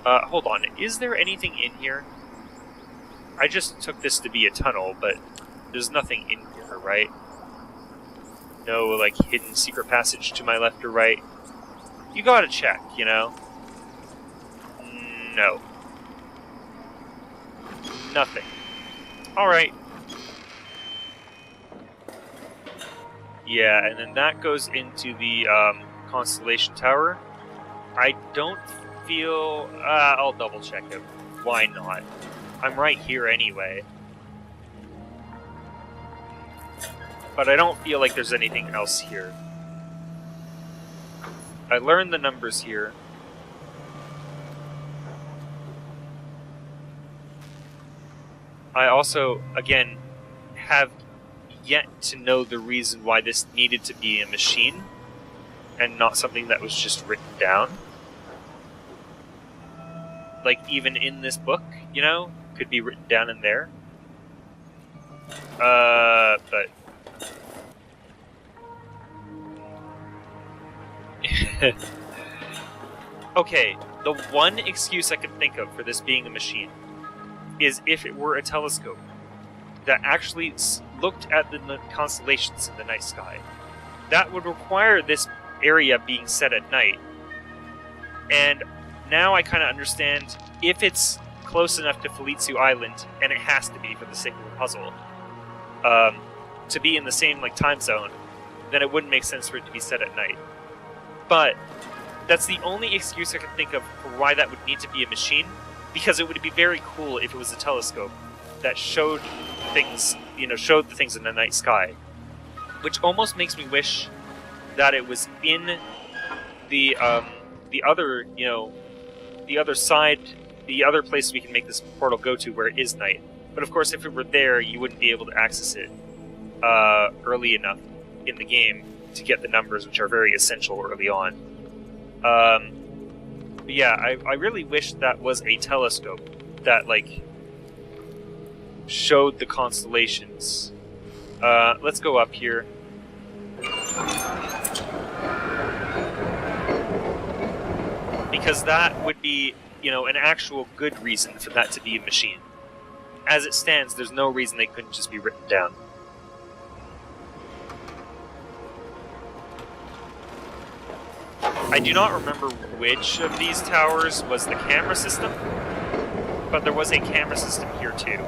Hold on. Is there anything in here? I just took this to be a tunnel, but there's nothing in here, right? No, like, hidden secret passage to my left or right? You gotta check, you know? No. Nothing. Alright. Yeah, and then that goes into the Constellation Tower. I don't feel... I'll double check it. Why not? I'm right here anyway. But I don't feel like there's anything else here. I learned the numbers here. I also, again, have yet to know the reason why this needed to be a machine and not something that was just written down. Like, even in this book, you know, could be written down in there. But... Okay, the one excuse I can think of for this being a machine is if it were a telescope that actually looked at the constellations in the night sky. That would require this area being set at night. And now I kind of understand if it's close enough to Falitsu Island, and it has to be for the sake of the puzzle, to be in the same like time zone, then it wouldn't make sense for it to be set at night. But that's the only excuse I can think of for why that would need to be a machine, because it would be very cool if it was a telescope that showed things, you know, showed the things in the night sky. Which almost makes me wish that it was in the other, you know, the other side, the other place we can make this portal go to where it is night. But of course, if it were there, you wouldn't be able to access it early enough in the game to get the numbers, which are very essential early on. But yeah, I really wish that was a telescope that, like, showed the constellations. Let's go up here. Because that would be, you know, an actual good reason for that to be a machine. As it stands, there's no reason they couldn't just be written down. I do not remember which of these towers was the camera system, but there was a camera system here too.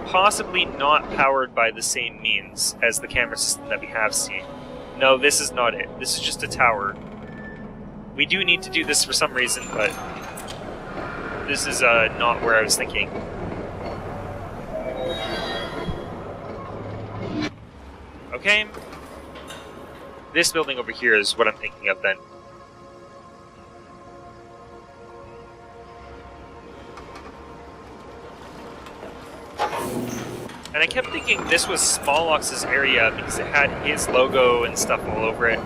Possibly not powered by the same means as the camera system that we have seen. No, this is not it. This is just a tower. We do need to do this for some reason, but this is not where I was thinking. Okay. This building over here is what I'm thinking of then. And I kept thinking this was Smollox's area because it had his logo and stuff all over it.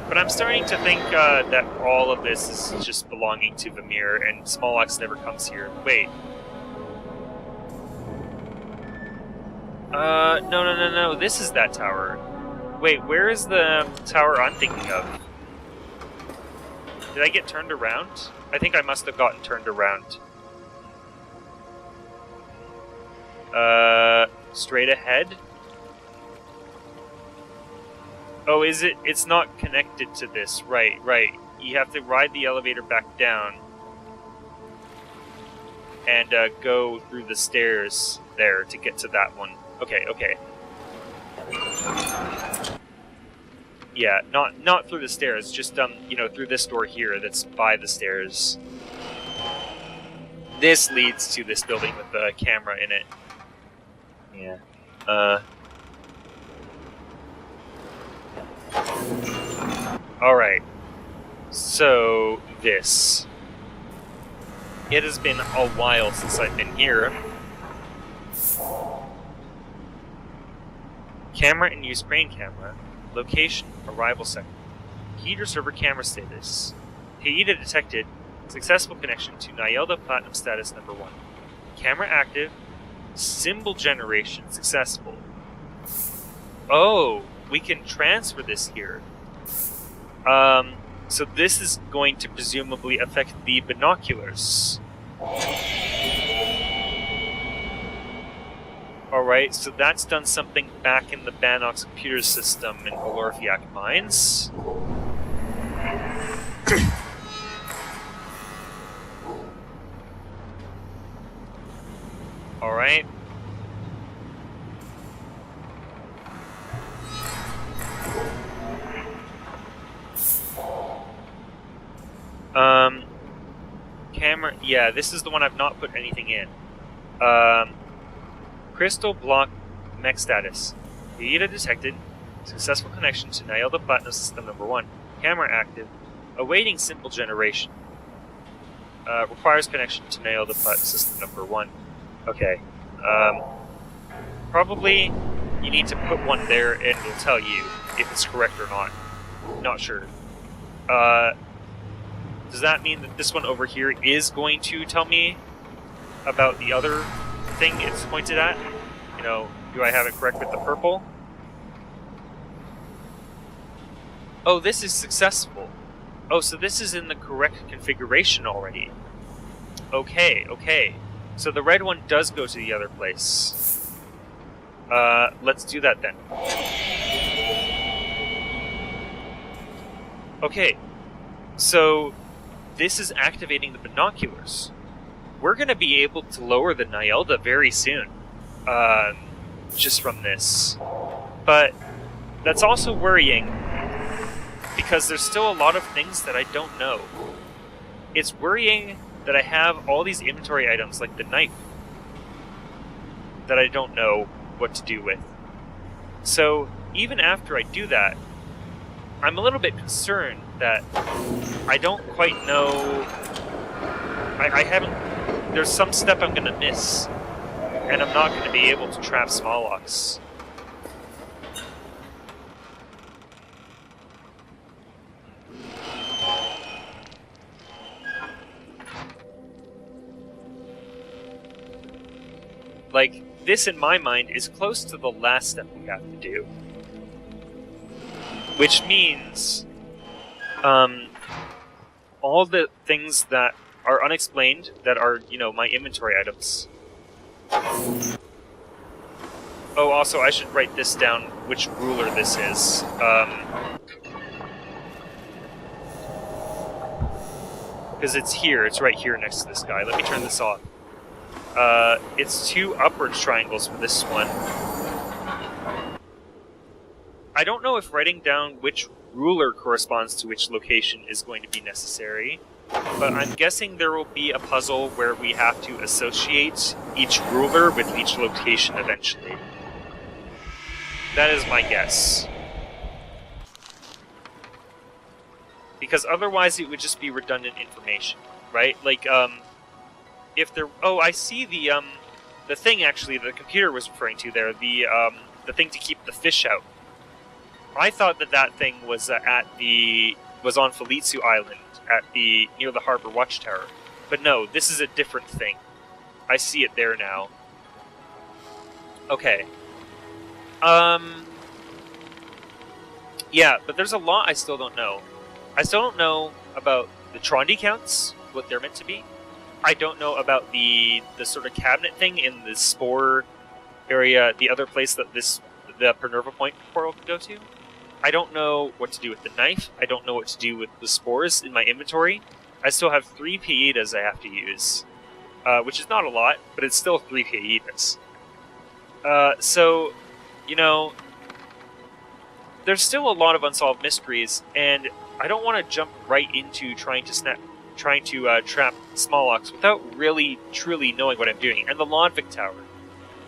But I'm starting to think that all of this is just belonging to Vamir, and Smollox never comes here. Wait. No. This is that tower. Wait, where is the tower I'm thinking of? Did I get turned around? I think I must have gotten turned around. Straight ahead? Oh, is it? It's not connected to this. Right. You have to ride the elevator back down and go through the stairs there to get to that one. Okay. Yeah, not through the stairs, just you know, through this door here that's by the stairs. This leads to this building with the camera in it. Yeah. Alright. So, this. It has been a while since I've been here. Camera in use, crane camera. Location, arrival sector. Heater server camera status. Heida detected. Successful connection to Neyyah Platinum status number 1. Camera active. Symbol generation successful. Oh, we can transfer this here. So this is going to presumably affect the binoculars. Alright, so that's done something back in the Banox computer system in Valorfiak Mines. Alright. Camera, yeah, this is the one I've not put anything in. Crystal block mech status. Data detected. Successful connection to Neyyah Platinum System number 1. Camera active. Awaiting simple generation. Requires connection to Neyyah Platinum System number 1. Okay. Probably you need to put one there and it'll tell you if it's correct or not. Not sure. Does that mean that this one over here is going to tell me about the other thing it's pointed at? You know, do I have it correct with the purple? Oh, this is successful. Oh, so this is in the correct configuration already. Okay, okay. So the red one does go to the other place. Let's do that then. Okay, so this is activating the binoculars. We're going to be able to lower the Neyyah very soon, just from this. But that's also worrying, because there's still a lot of things that I don't know. It's worrying that I have all these inventory items, like the knife, that I don't know what to do with. So even after I do that, I'm a little bit concerned that I don't quite know. I haven't. There's some step I'm going to miss, and I'm not going to be able to trap Smallocks. Like, this in my mind is close to the last step we have to do. Which means, all the things that are unexplained, that are, you know, my inventory items. Oh, also, I should write this down, which ruler this is. Because it's here, it's right here next to this guy. Let me turn this off. It's 2 upwards triangles for this one. I don't know if writing down which ruler corresponds to which location is going to be necessary, but I'm guessing there will be a puzzle where we have to associate each ruler with each location eventually. That is my guess. Because otherwise it would just be redundant information, right? Like, if there... Oh, I see the thing, actually, the computer was referring to there, the thing to keep the fish out. I thought that thing was was on Falitsu Island, near the Harbor Watchtower. But no, this is a different thing. I see it there now. Okay. Yeah, but there's a lot I still don't know. I still don't know about the Trondi counts, what they're meant to be. I don't know about the sort of cabinet thing in the spore area, the other place that the Pernerva Point portal can go to. I don't know what to do with the knife. I don't know what to do with the spores in my inventory. I still have 3 Pietas I have to use, which is not a lot, but it's still 3 Pietas. So, you know, there's still a lot of unsolved mysteries, and I don't want to jump right into trying to trap Smallocks without really, truly knowing what I'm doing. And the Lodvik Tower.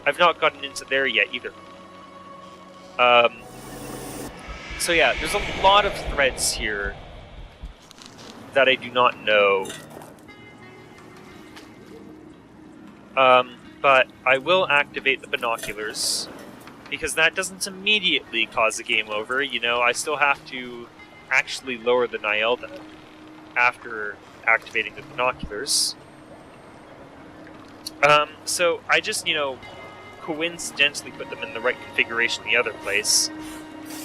I've not gotten into there yet either. So yeah, there's a lot of threads here that I do not know. But I will activate the binoculars, because that doesn't immediately cause a game over. You know, I still have to actually lower the Neyyah after activating the binoculars. So I just, you know, coincidentally put them in the right configuration the other place.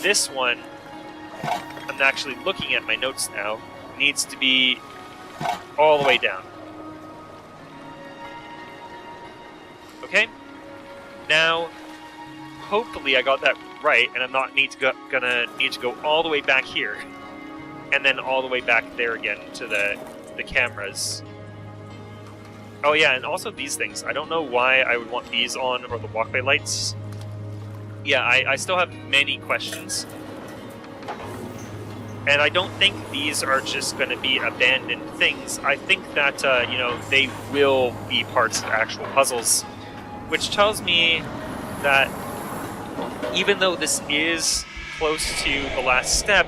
This one I'm actually looking at my notes now, needs to be all the way down. Okay? Now, hopefully I got that right, and I'm not gonna need to go all the way back here, and then all the way back there again to the cameras. Oh yeah, and also these things. I don't know why I would want these on, or the walkway lights. Yeah, I still have many questions. And I don't think these are just going to be abandoned things. I think that, you know, they will be parts of actual puzzles. Which tells me that even though this is close to the last step,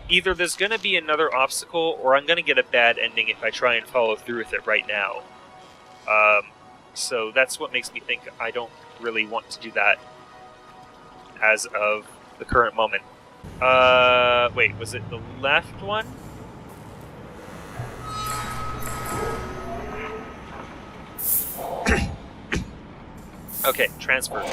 either there's going to be another obstacle, or I'm going to get a bad ending if I try and follow through with it right now. So that's what makes me think I don't really want to do that as of the current moment. Wait, was it the left one? Okay, transfer.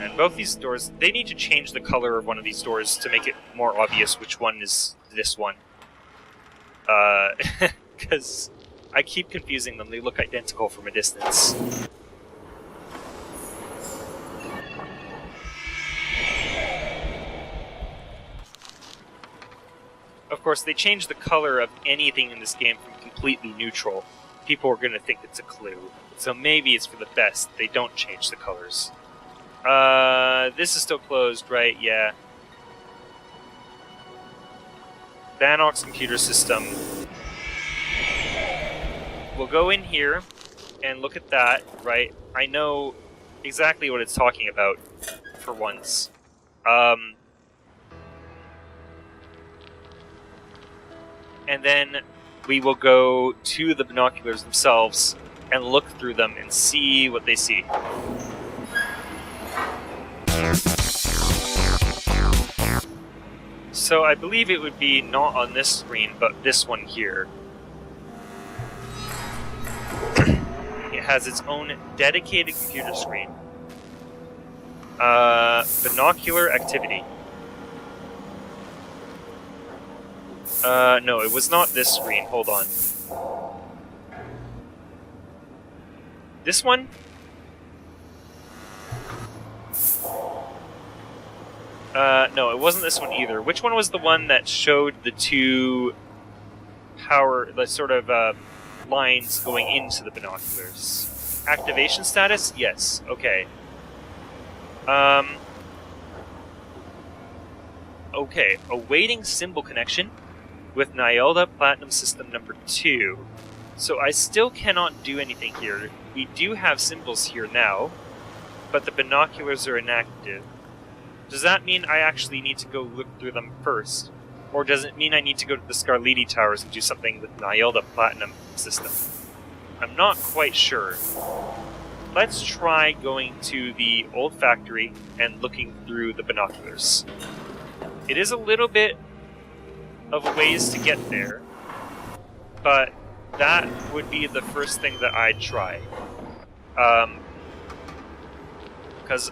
And both these doors, they need to change the color of one of these doors to make it more obvious which one is this one. Because I keep confusing them, they look identical from a distance. Of course, they change the color of anything in this game from completely neutral. People are going to think it's a clue. So maybe it's for the best they don't change the colors. This is still closed, right? Yeah. Vanox computer system. We'll go in here and look at that, right? I know exactly what it's talking about for once. And then we will go to the binoculars themselves and look through them and see what they see. So I believe it would be not on this screen, but this one here. It has its own dedicated computer screen. Binocular activity. No, it was not this screen. Hold on. This one? No, it wasn't this one either. Which one was the one that showed the two the sort of, lines going into the binoculars? Activation status? Yes. Okay. Okay. Awaiting symbol connection with Neyyah Platinum System number 2. So I still cannot do anything here. We do have symbols here now, but the binoculars are inactive. Does that mean I actually need to go look through them first? Or does it mean I need to go to the Scarlatti Towers and do something with Neyyah Platinum System? I'm not quite sure. Let's try going to the old factory and looking through the binoculars. It is a little bit of a ways to get there, but that would be the first thing that I'd try. Because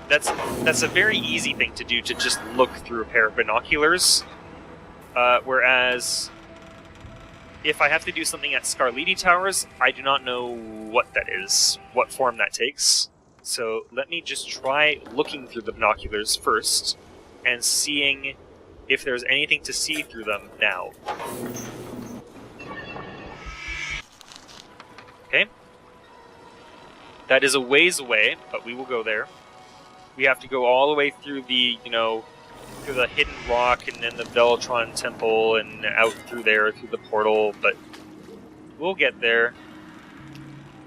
that's a very easy thing to do, to just look through a pair of binoculars. Whereas, if I have to do something at Scarlatti Towers, I do not know what that is, what form that takes. So let me just try looking through the binoculars first, and seeing if there's anything to see through them now. Okay. That is a ways away, but we will go there. We have to go all the way through the, through the hidden rock and then the Velitron temple and out through there, through the portal, but we'll get there.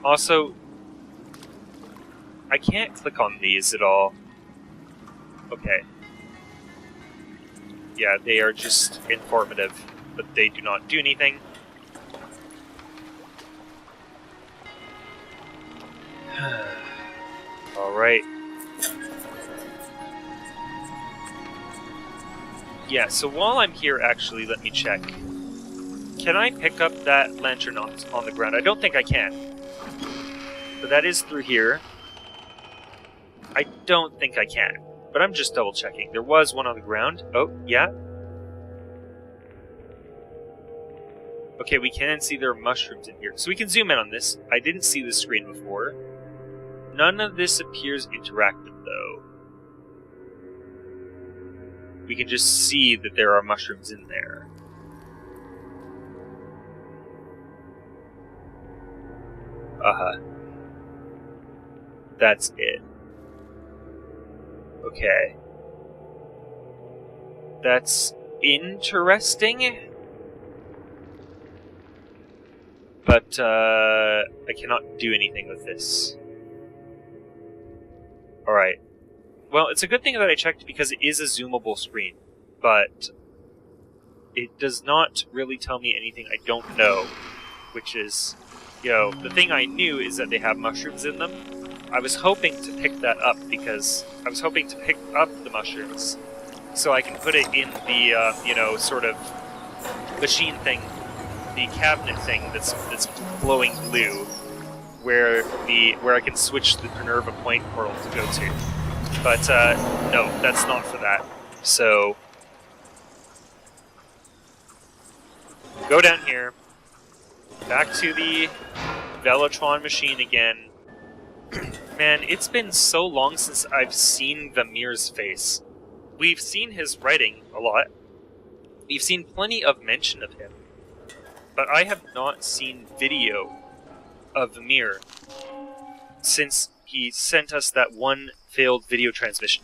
Also, I can't click on these at all. Okay. Yeah, they are just informative, but they do not do anything. Alright. Yeah, so while I'm here, actually, let me check. Can I pick up that lantern on the ground? I don't think I can. But that is through here. I don't think I can. But I'm just double checking. There was one on the ground. Oh, yeah. Okay, we can see there are mushrooms in here. So we can zoom in on this. I didn't see this screen before. None of this appears interactive, though. We can just see that there are mushrooms in there. Uh-huh. That's it. Okay. That's interesting. But, I cannot do anything with this. Alright. Well, it's a good thing that I checked because it is a zoomable screen. But it does not really tell me anything I don't know. Which is, the thing I knew is that they have mushrooms in them. I was hoping to pick that up because I was hoping to pick up the mushrooms so I can put it in the, sort of machine thing, the cabinet thing that's glowing blue, where I can switch the Minerva Point portal to go to. But no, that's not for that. So go down here, back to the Velitron Machine again. Man, it's been so long since I've seen Vamir's face. We've seen his writing a lot. We've seen plenty of mention of him. But I have not seen video of Vamir since he sent us that one failed video transmission.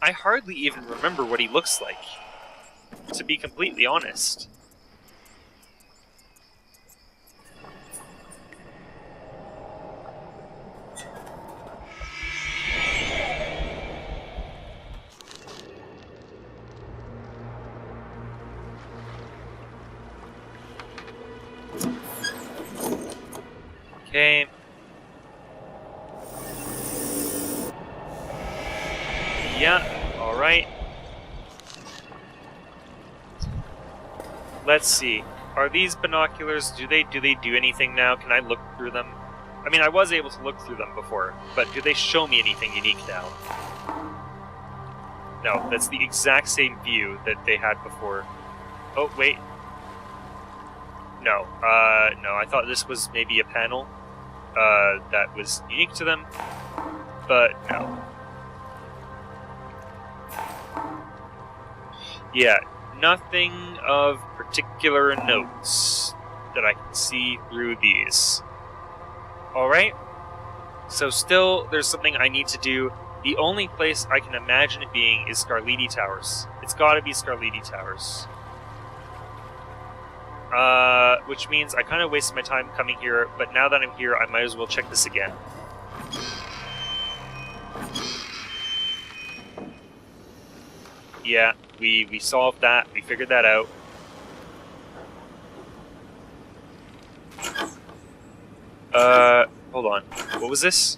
I hardly even remember what he looks like, to be completely honest. Okay. Yeah, alright. Let's see. Are these binoculars, do they do anything now? Can I look through them? I mean, I was able to look through them before, but do they show me anything unique now? No, that's the exact same view that they had before. Oh, wait. No, no, I thought this was maybe a panel that was unique to them, but no. Yeah, nothing of particular notes that I can see through these. Alright, so still there's something I need to do. The only place I can imagine it being is Scarlidi Towers. It's gotta be Scarlidi Towers. Which means I kind of wasted my time coming here, but now that I'm here, I might as well check this again. Yeah, we solved that. We figured that out. Hold on. What was this?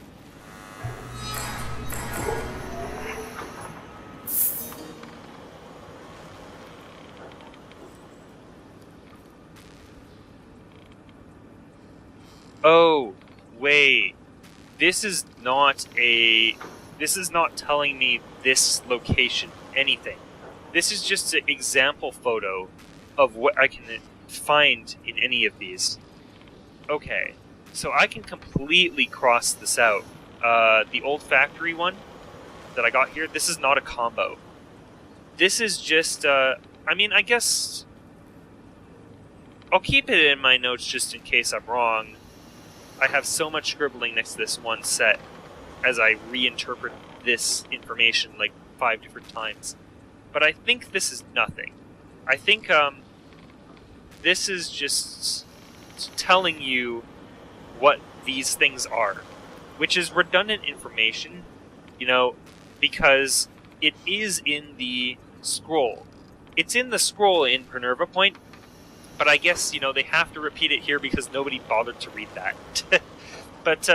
Oh, wait. This is not telling me this location anything. This is just an example photo of what I can find in any of these. Okay, so I can completely cross this out. The old factory one that I got here, this is not a combo. This is just, I mean, I guess I'll keep it in my notes just in case I'm wrong. I have so much scribbling next to this one set as I reinterpret this information like 5 different times. But I think this is nothing. I think this is just telling you what these things are, which is redundant information, because it is in the scroll. It's in the scroll in Minerva Point, but I guess, they have to repeat it here because nobody bothered to read that. But,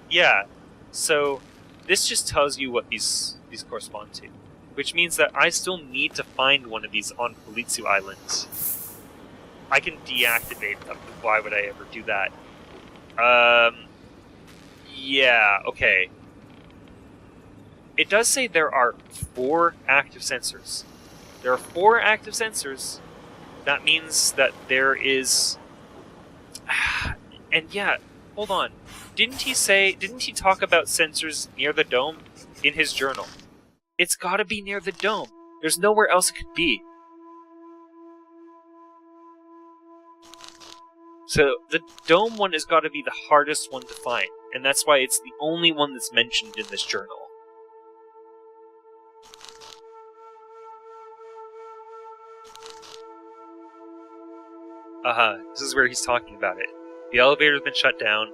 yeah, so this just tells you what these correspond to, which means that I still need to find one of these on Velitron Island. I can deactivate them, but why would I ever do that? Yeah, okay. It does say there are 4 active sensors. There are 4 active sensors. That means that there is... And yeah, hold on. Didn't he talk about sensors near the dome in his journal? It's gotta be near the dome. There's nowhere else it could be. So the dome one has gotta be the hardest one to find, and that's why it's the only one that's mentioned in this journal. This is where he's talking about it. The elevator's been shut down.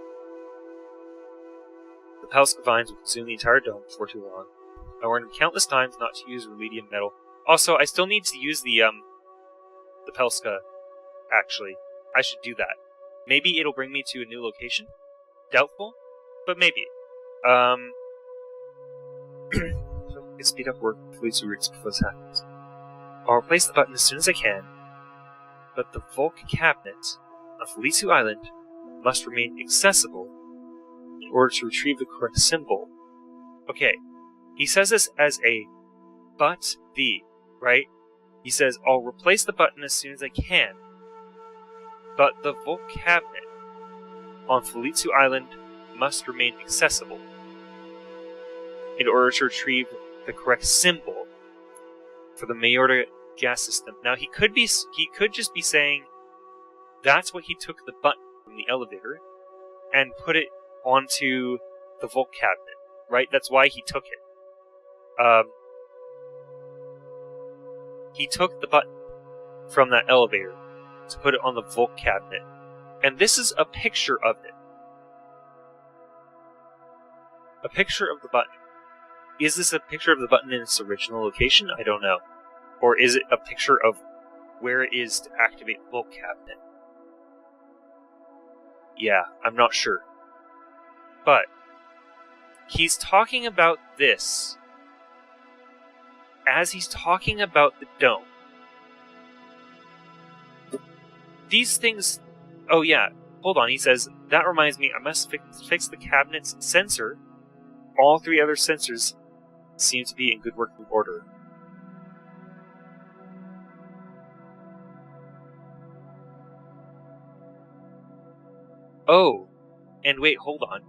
The Pelska vines will consume the entire dome before too long. I warned him countless times not to use rubidium metal. Also, I still need to use the Pelska, actually. I should do that. Maybe it'll bring me to a new location? Doubtful, but maybe. So, speed up work with Velitron routes before this happens. I'll replace the button as soon as I can, but the Volk cabinet on Velitron Island must remain accessible in order to retrieve the correct symbol. Okay, he says this as a but the, right? He says, I'll replace the button as soon as I can, but the Volk cabinet on Velitron Island must remain accessible in order to retrieve the correct symbol for the Neyyah gas system. Now he could just be saying that's what he took the button from the elevator and put it onto the Volk cabinet, right? That's why he took it. He took the button from that elevator to put it on the Volk cabinet. And this is a picture of it. A picture of the button. Is this a picture of the button in its original location? I don't know. Or is it a picture of where it is to activate the Volk cabinet? Yeah, I'm not sure. But he's talking about this as he's talking about the dome. These things... Oh yeah, hold on, he says, that reminds me, I must fix the cabinet's sensor. All 3 other sensors seem to be in good working order. Oh, and wait, hold on.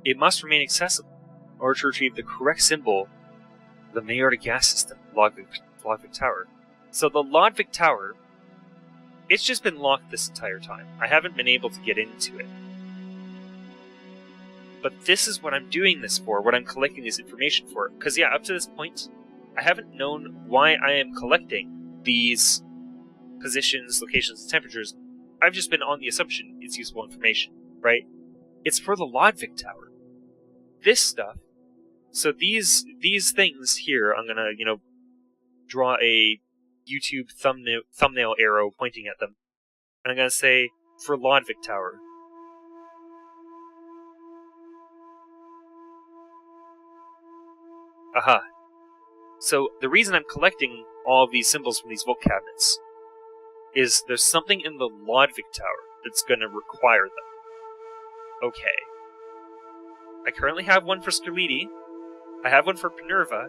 It must remain accessible in order to retrieve the correct symbol of the Neyyah gas system, Lodvik Tower. So the Lodvik Tower, it's just been locked this entire time. I haven't been able to get into it. But this is what I'm doing this for, what I'm collecting this information for. Because yeah, up to this point, I haven't known why I am collecting these positions, locations, and temperatures. I've just been on the assumption it's useful information, right? It's for the Lodvik Tower. This stuff, so these things here, I'm gonna, draw a YouTube thumbnail arrow pointing at them. And I'm gonna say, for Lodvik Tower. Aha. So the reason I'm collecting all of these symbols from these Volk cabinets is there's something in the Lodvik Tower that's going to require them. Okay. I currently have one for Kleine. I have one for Minerva.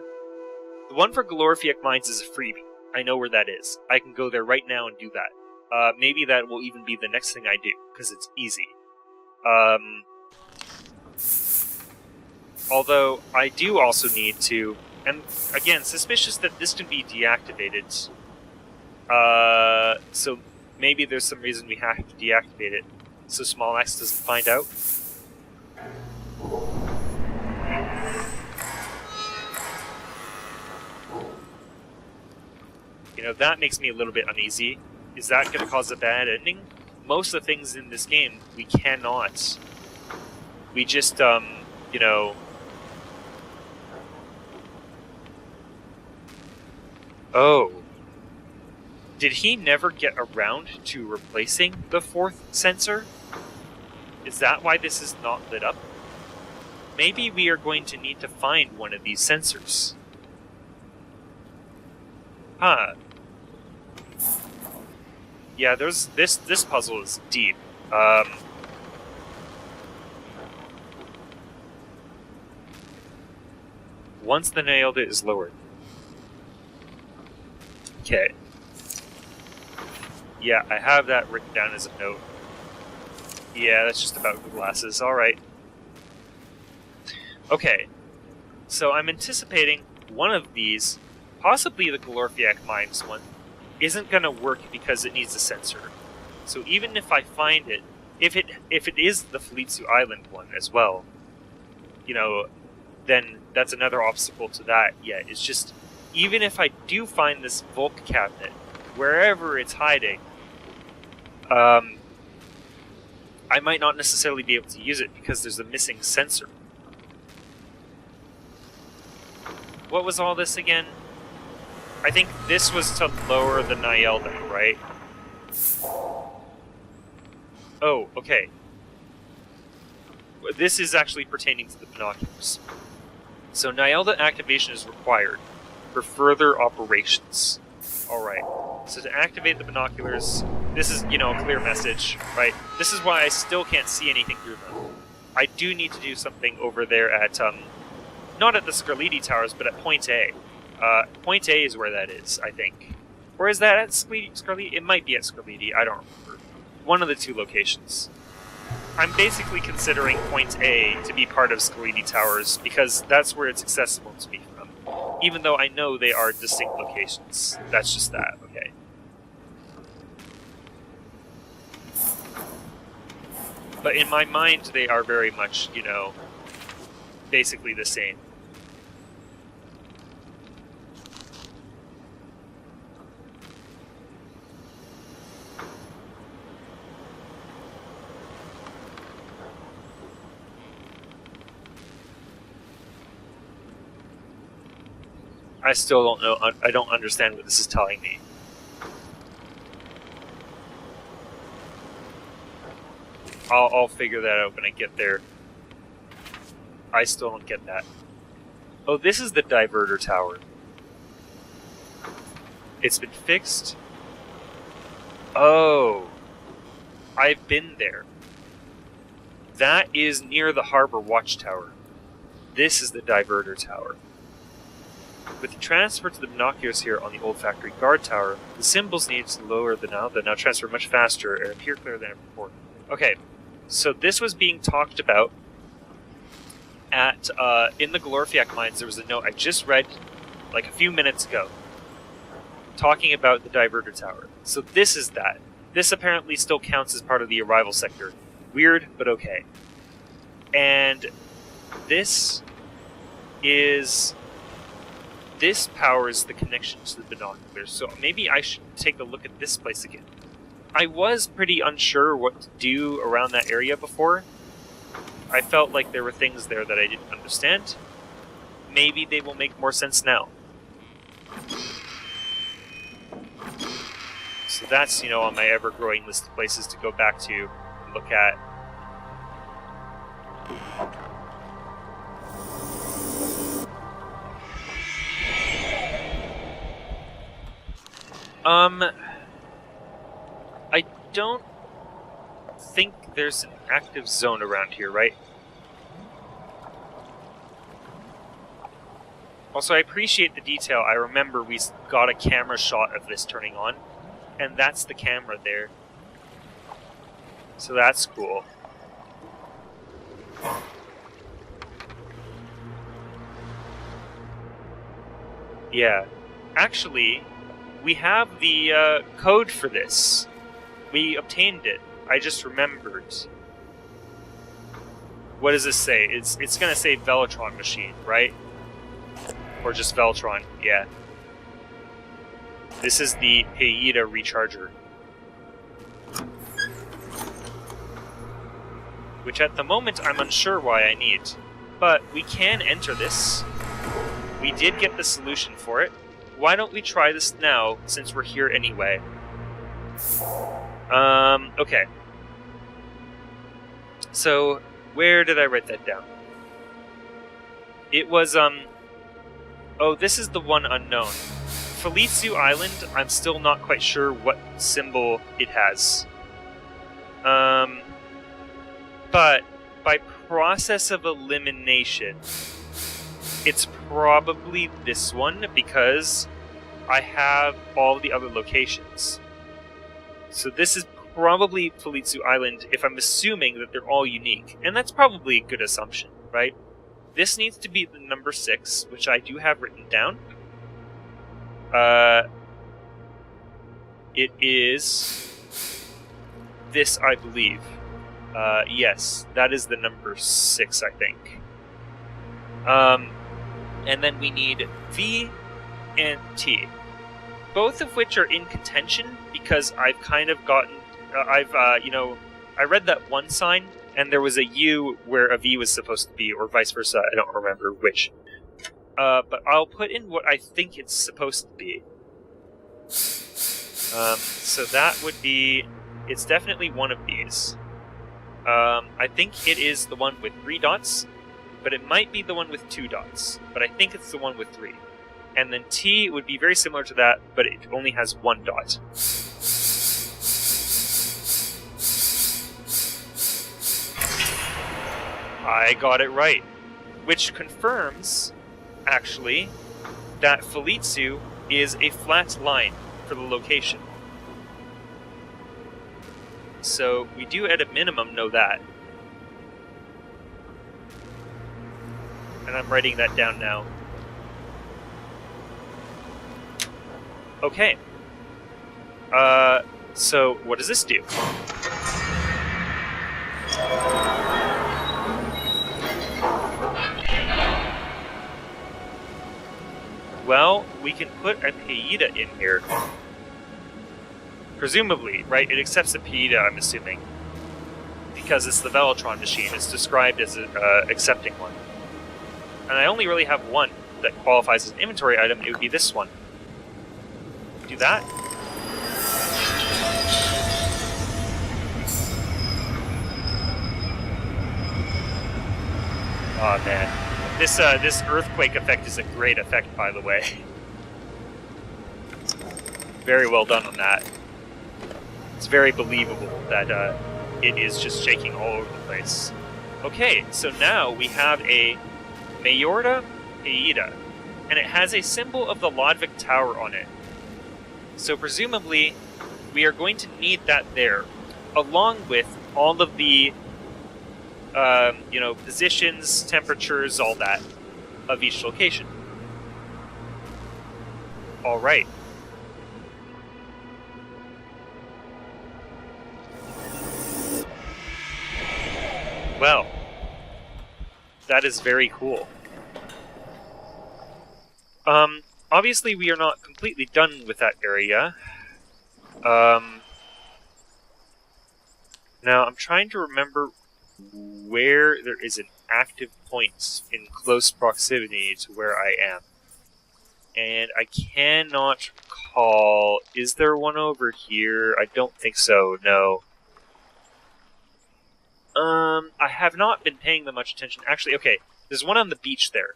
The one for Glorifiak Mines is a freebie. I know where that is. I can go there right now and do that. Maybe that will even be the next thing I do, because it's easy. Although, I do also need to... And, again, suspicious that this can be deactivated. So maybe there's some reason we have to deactivate it, so Small Axe doesn't find out. That makes me a little bit uneasy. Is that going to cause a bad ending? Most of the things in this game, we cannot. We just, Oh. Did he never get around to replacing the 4th sensor? Is that why this is not lit up? Maybe we are going to need to find one of these sensors. Huh. Yeah, there's this puzzle is deep. Once the Neyyah is lowered. Okay. Yeah, I have that written down as a note. Yeah, that's just about the glasses. Alright. Okay. So I'm anticipating one of these, possibly the Glorfiak Mines one, isn't going to work because it needs a sensor. So even if I find it, if it is the Falitsu Island one as well, you know, then that's another obstacle to that. Yeah, it's just, even if I do find this Volk cabinet, wherever it's hiding, I might not necessarily be able to use it because there's a missing sensor. What was all this again? I think this was to lower the Neyyah, right? Oh, okay. This is actually pertaining to the binoculars. So Neyyah activation is required for further operations. Alright, so to activate the binoculars, this is, you know, a clear message, right? This is why I still can't see anything through them. I do need to do something over there at, not at the Scarlidi Towers, but at Point A. Point A is where that is, I think. Or is that at Scarlidi? It might be at Scarlidi, I don't remember. One of the two locations. I'm basically considering Point A to be part of Scarlidi Towers because that's where it's accessible to me from. Even though I know they are distinct locations. That's just that, okay. But in my mind, they are very much, you know, basically the same. I still don't know. I don't understand what this is telling me. I'll figure that out when I get there. I still don't get that. Oh, this is the diverter tower. It's been fixed? Oh. I've been there. That is near the harbor watchtower. This is the diverter tower. With the transfer to the binoculars here on the old factory guard tower, the symbols needed to lower the now transfer much faster and appear clearer than ever before. Okay, so this was being talked about at in the Glorfiak Mines. There was a note I just read like a few minutes ago talking about the diverter tower. So this is that. This apparently still counts as part of the arrival sector. Weird, but okay. And this powers the connection to the binoculars, so maybe I should take a look at this place again. I was pretty unsure what to do around that area before. I felt like there were things there that I didn't understand. Maybe they will make more sense now. So that's, you know, on my ever-growing list of places to go back to and look at. I don't think there's an active zone around here, right? Also, I appreciate the detail. I remember we got a camera shot of this turning on, and that's the camera there. So that's cool. Yeah. Actually, we have the code for this. We obtained it. I just remembered. What does this say? It's gonna say Velitron Machine, right? Or just Velitron, yeah. This is the Neyyah recharger. Which at the moment I'm unsure why I need. But we can enter this. We did get the solution for it. Why don't we try this now, since we're here anyway? Okay. So, where did I write that down? It was, oh, this is the one unknown. Falitsu Island, I'm still not quite sure what symbol it has. But by process of elimination, it's probably this one because I have all the other locations. So this is probably Falitsu Island if I'm assuming that they're all unique. And that's probably a good assumption, right? This needs to be the number 6, which I do have written down. It is this, I believe. Yes, that is the number 6, I think. And then we need V and T. Both of which are in contention because I've kind of gotten... I read that one sign, and there was a U where a V was supposed to be, or vice versa. I don't remember which. But I'll put in what I think it's supposed to be. So that would be... It's definitely one of these. I think it is the one with 3 dots, but it might be the one with 2 dots. But I think it's the one with 3. And then T would be very similar to that, but it only has 1 dot. I got it right. Which confirms, actually, that Falitsu is a flat line for the location. So we do at a minimum know that. And I'm writing that down now. Okay. So what does this do? Well, we can put a Peida in here. Presumably, right? It accepts a Peida, I'm assuming. Because it's the Velitron Machine. It's described as accepting one. And I only really have one that qualifies as an inventory item. It would be this one. Do that. Oh man. This earthquake effect is a great effect, by the way. Very well done on that. It's very believable that it is just shaking all over the place. Okay, so now we have a Mayorda Peida, and it has a symbol of the Lodvik Tower on it. So presumably, we are going to need that there, along with all of the positions, temperatures, all that, of each location. Alright. Well, that is very cool. Obviously we are not completely done with that area. Now I'm trying to remember where there is an active point in close proximity to where I am. And I cannot recall... Is there one over here? I don't think so, no. I have not been paying them much attention. Actually, okay, there's one on the beach there.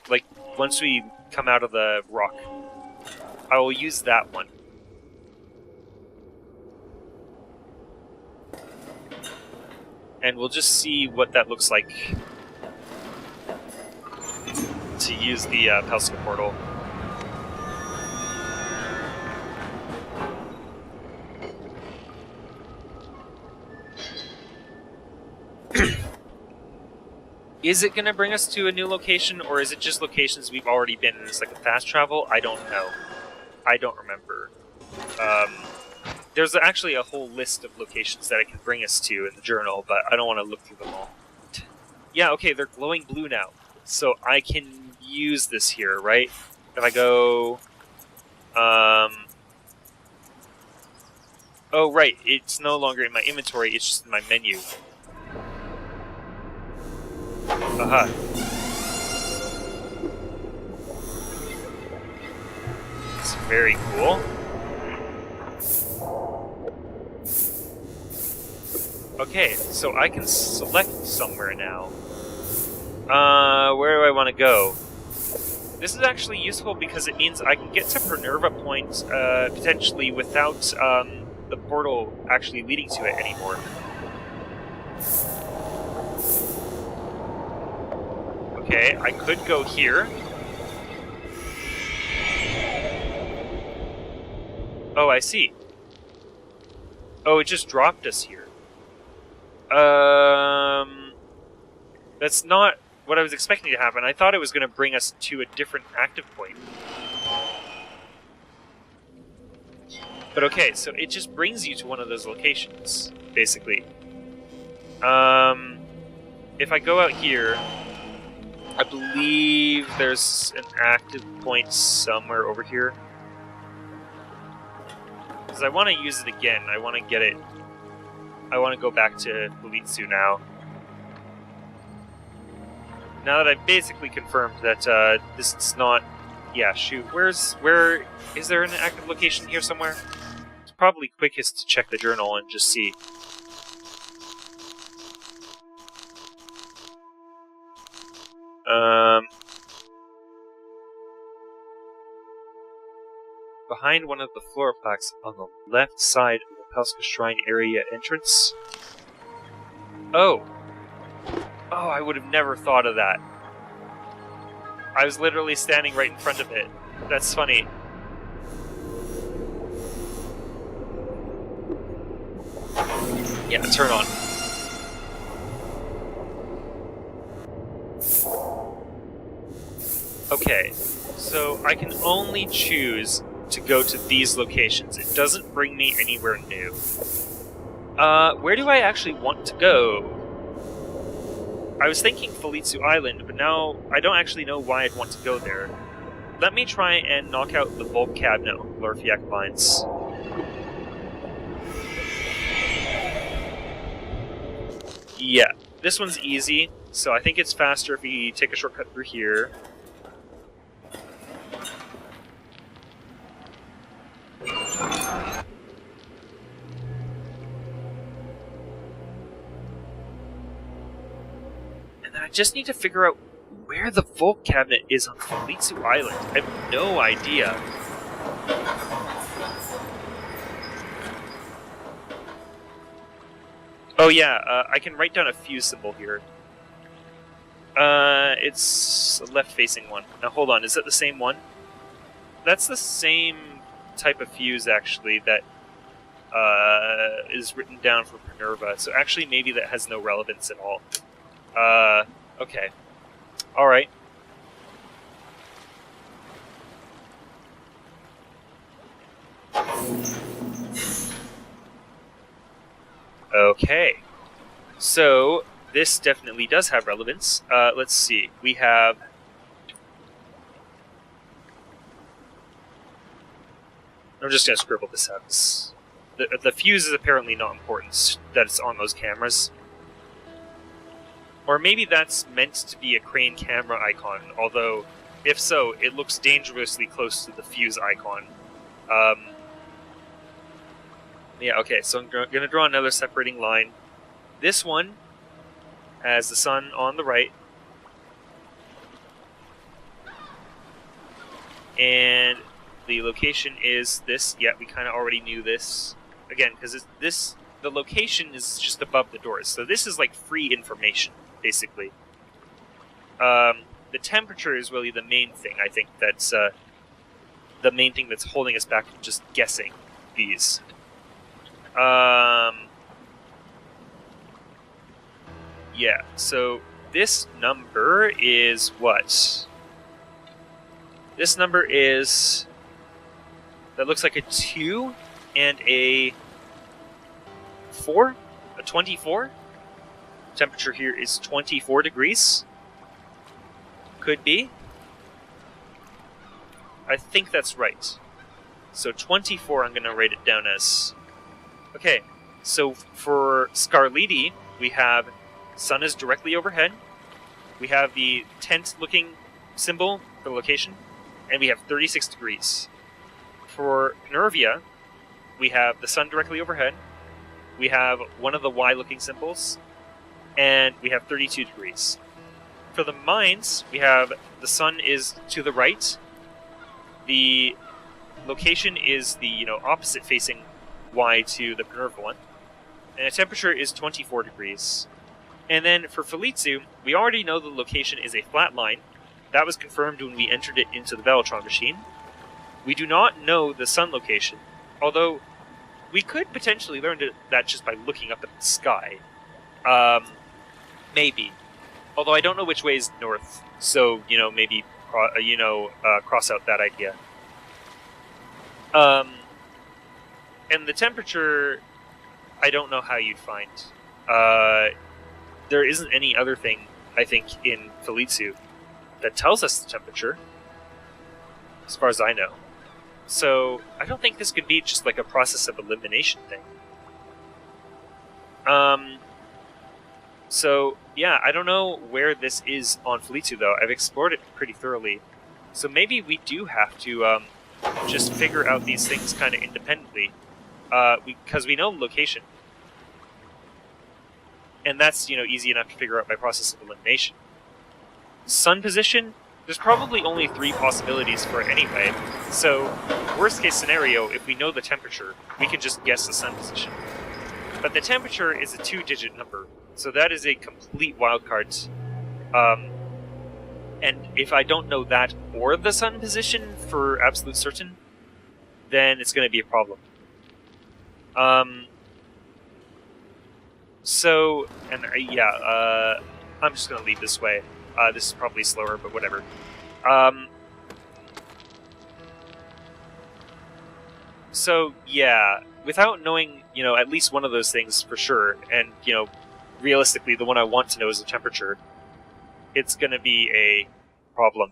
Like, once we come out of the rock. I will use that one. And we'll just see what that looks like to use the Pelska portal. Is it going to bring us to a new location, or is it just locations we've already been in? It's like a fast travel? I don't know. I don't remember. There's actually a whole list of locations that it can bring us to in the journal, but I don't want to look through them all. Yeah, okay, they're glowing blue now. So I can use this here, right? If I go... Oh, right, it's no longer in my inventory, it's just in my menu. Aha. It's very cool. Okay, so I can select somewhere now. Where do I want to go? This is actually useful because it means I can get to Minerva Point potentially without the portal actually leading to it anymore. Okay, I could go here. Oh, I see. Oh, it just dropped us here. That's not what I was expecting to happen. I thought it was going to bring us to a different active point. But okay, so it just brings you to one of those locations, basically. If I go out here, I believe there's an active point somewhere over here. Because I want to use it again. I want to get it. I want to go back to Velitron now. Now that I've basically confirmed that this is not... Yeah, shoot. Where is there an active location here somewhere? It's probably quickest to check the journal and just see. Behind one of the floor plaques on the left side of the Pelska Shrine area entrance. Oh! Oh, I would have never thought of that. I was literally standing right in front of it. That's funny. Yeah, turn on. Okay, so I can only choose to go to these locations. It doesn't bring me anywhere new. Where do I actually want to go? I was thinking Velitron Island, but now I don't actually know why I'd want to go there. Let me try and knock out the bulk cabinet on Glorfiak Mines. Yeah, this one's easy, so I think it's faster if we take a shortcut through here. I just need to figure out where the Volk cabinet is on Velitron Island. I have no idea. Oh yeah, I can write down a fuse symbol here. It's a left-facing one. Now hold on, is that the same one? That's the same type of fuse, actually, that is written down for Minerva. So actually, maybe that has no relevance at all. Okay. Alright. Okay. So, this definitely does have relevance. Let's see. We have... I'm just going to scribble this out. The fuse is apparently not important that it's on those cameras. Or maybe that's meant to be a crane camera icon, although, if so, it looks dangerously close to the fuse icon. Yeah, okay, so I'm going to draw another separating line. This one has the sun on the right. And the location is this. Yeah, we kind of already knew this. Again, because the location is just above the doors, so this is like free information, basically. The temperature is really the main thing, I think, that's the main thing that's holding us back from just guessing these. Yeah, so this number is what? This number is... That looks like a 2 and a 4? A 24? Temperature here is 24 degrees. Could be. I think that's right. So 24 I'm going to write it down as. Okay, so for Scarlidi, we have sun is directly overhead. We have the tent-looking symbol for the location. And we have 36 degrees. For Nervia, we have the sun directly overhead. We have one of the Y-looking symbols. And we have 32 degrees. For For the mines, we have the sun is to the right. The location is the opposite facing Y to the Minerva one. And the temperature is 24 degrees. And then for Falitsu, we already know the location is a flat line. That was confirmed when we entered it into the Velitron machine. We do not know the sun location, although we could potentially learn that just by looking up at the sky. Maybe. Although I don't know which way is north, so, maybe, cross out that idea. And the temperature, I don't know how you'd find. There isn't any other thing, I think, in Falitsu that tells us the temperature, as far as I know. So, I don't think this could be just like a process of elimination thing. So, yeah, I don't know where this is on Falitsu, though. I've explored it pretty thoroughly. So maybe we do have to just figure out these things kind of independently. Because we know the location. And that's, easy enough to figure out by process of elimination. Sun position, there's probably only 3 possibilities for it anyway. So, worst case scenario, if we know the temperature, we can just guess the sun position. But the temperature is a 2-digit number, so that is a complete wildcard. And if I don't know that or the sun position for absolute certain, then it's going to be a problem. So, and I'm just going to leave this way. This is probably slower, but whatever. So, yeah, without knowing, at least one of those things for sure, and, realistically, the one I want to know is the temperature, it's going to be a problem.